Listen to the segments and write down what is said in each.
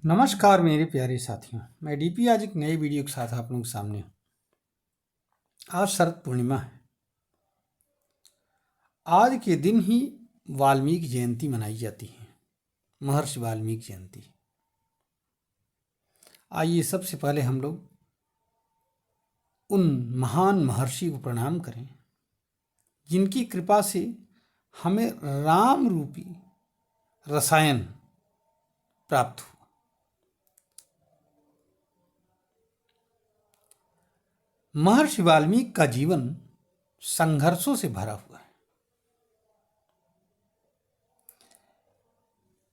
नमस्कार मेरे प्यारे साथियों, मैं डीपी आज एक नई वीडियो के साथ आप लोगों के सामने हूँ। आज शरद पूर्णिमा है। आज के दिन ही वाल्मीकि जयंती मनाई जाती है, महर्षि वाल्मीकि जयंती। आइए सबसे पहले हम लोग उन महान महर्षि को प्रणाम करें जिनकी कृपा से हमें राम रूपी रसायन प्राप्त हुआ। महर्षि वाल्मीकि का जीवन संघर्षों से भरा हुआ है।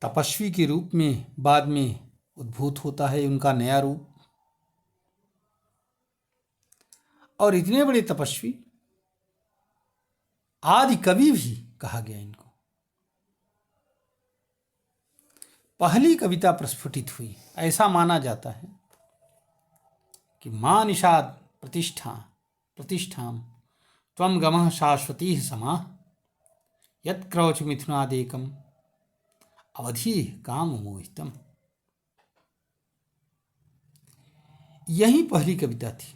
तपस्वी के रूप में बाद में उद्भूत होता है उनका नया रूप, और इतने बड़े तपस्वी आदि कवि भी कहा गया इनको। पहली कविता प्रस्फुटित हुई, ऐसा माना जाता है कि मां निषाद प्रतिष्ठां त्वं गमः शाश्वती समाः यत्क्रौच मिथुनादेकम् अवधि काम मोहितम। यही पहली कविता थी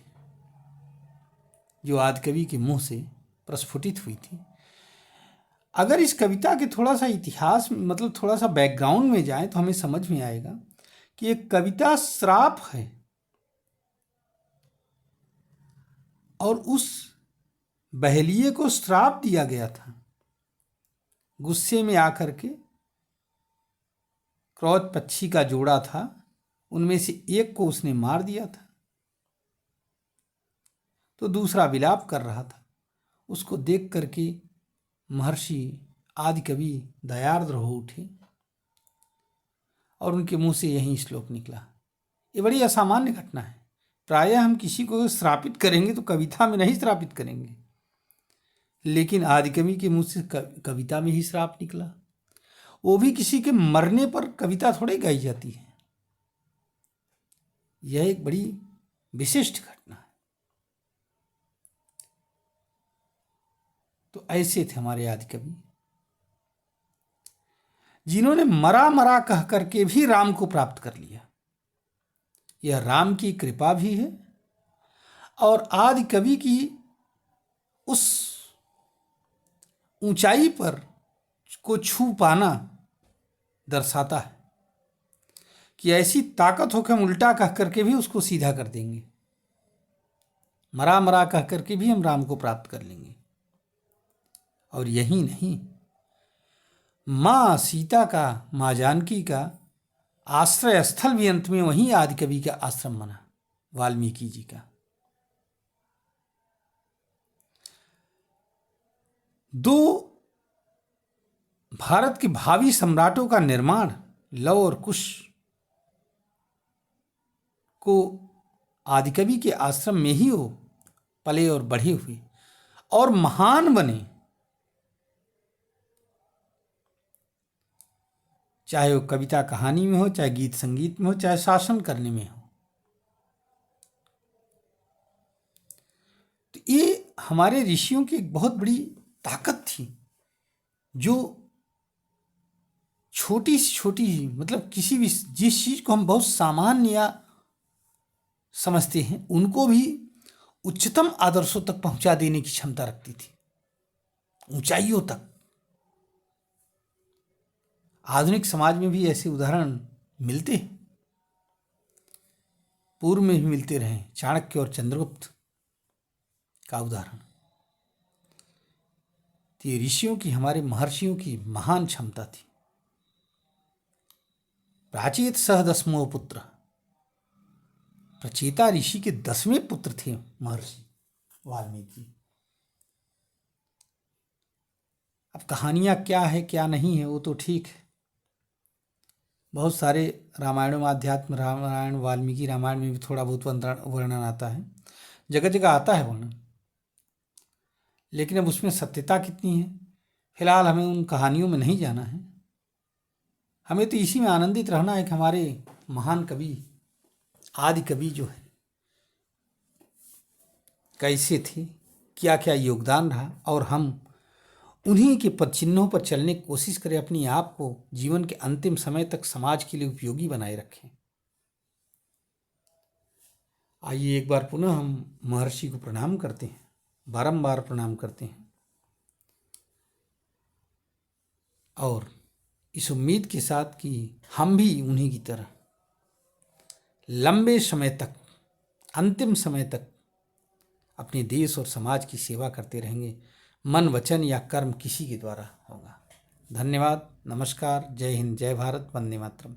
जो आदिकवि के मुंह से प्रस्फुटित हुई थी। अगर इस कविता के थोड़ा सा इतिहास थोड़ा सा बैकग्राउंड में जाए तो हमें समझ में आएगा कि एक कविता श्राप है, और उस बहेलिये को श्राप दिया गया था। गुस्से में आकर के क्रौच पक्षी का जोड़ा था, उनमें से एक को उसने मार दिया था, तो दूसरा विलाप कर रहा था। उसको देख करके महर्षि आदिकवि दयार्द्र हो उठे और उनके मुंह से यही श्लोक निकला। ये बड़ी असामान्य घटना है। प्रायः हम किसी को श्रापित करेंगे तो कविता में नहीं श्रापित करेंगे, लेकिन आदिकवि के मुंह से कविता में ही श्राप निकला। वो भी किसी के मरने पर कविता थोड़ी गाई जाती है। यह एक बड़ी विशिष्ट घटना है। तो ऐसे थे हमारे आदिकवि, जिन्होंने मरा मरा कह करके भी राम को प्राप्त कर लिया। यह राम की कृपा भी है, और आदिकवि की उस ऊंचाई पर को छू पाना दर्शाता है कि ऐसी ताकत हो कि हम उल्टा कह करके भी उसको सीधा कर देंगे। मरा मरा कह करके भी हम राम को प्राप्त कर लेंगे। और यही नहीं, माँ सीता का, माँ जानकी का आश्रय स्थल भी अंत में वहीं आदिकवि का आश्रम बना, वाल्मीकि जी का। दो भारत के भावी सम्राटों का निर्माण लव और कुश को आदिकवि के आश्रम में ही हो पले और बढ़े हुए और महान बने, चाहे वो कविता कहानी में हो, चाहे गीत संगीत में हो, चाहे शासन करने में हो। तो ये हमारे ऋषियों की एक बहुत बड़ी ताकत थी, जो छोटी से छोटी किसी भी जिस चीज को हम बहुत सामान्य समझते हैं, उनको भी उच्चतम आदर्शों तक पहुंचा देने की क्षमता रखती थी, ऊंचाइयों तक। आधुनिक समाज में भी ऐसे उदाहरण मिलते हैं, पूर्व में भी मिलते रहे। चाणक्य और चंद्रगुप्त का उदाहरण। तो ये ऋषियों की, हमारे महर्षियों की महान क्षमता थी। प्राचेत सह 10वां पुत्र, प्रचेता ऋषि के 10वें पुत्र थे महर्षि वाल्मीकि। अब कहानियां क्या है क्या नहीं है वो तो ठीक है, बहुत सारे रामायण में, अध्यात्म रामायण, वाल्मीकि रामायण में भी थोड़ा बहुत वर्णन आता है, जगह जगह आता है वर्णन, लेकिन अब उसमें सत्यता कितनी है, फिलहाल हमें उन कहानियों में नहीं जाना है। हमें तो इसी में आनंदित रहना है कि हमारे महान कवि आदिकवि जो है कैसे थे, क्या क्या योगदान रहा, और हम उन्हीं के पद चिन्हों पर चलने की कोशिश करें, अपने आप को जीवन के अंतिम समय तक समाज के लिए उपयोगी बनाए रखें। आइए एक बार पुनः हम महर्षि को प्रणाम करते हैं, बारंबार प्रणाम करते हैं, और इस उम्मीद के साथ कि हम भी उन्हीं की तरह लंबे समय तक, अंतिम समय तक अपने देश और समाज की सेवा करते रहेंगे, मन वचन या कर्म किसी के द्वारा होगा। धन्यवाद, नमस्कार, जय हिंद, जय भारत, वंदे मातरम।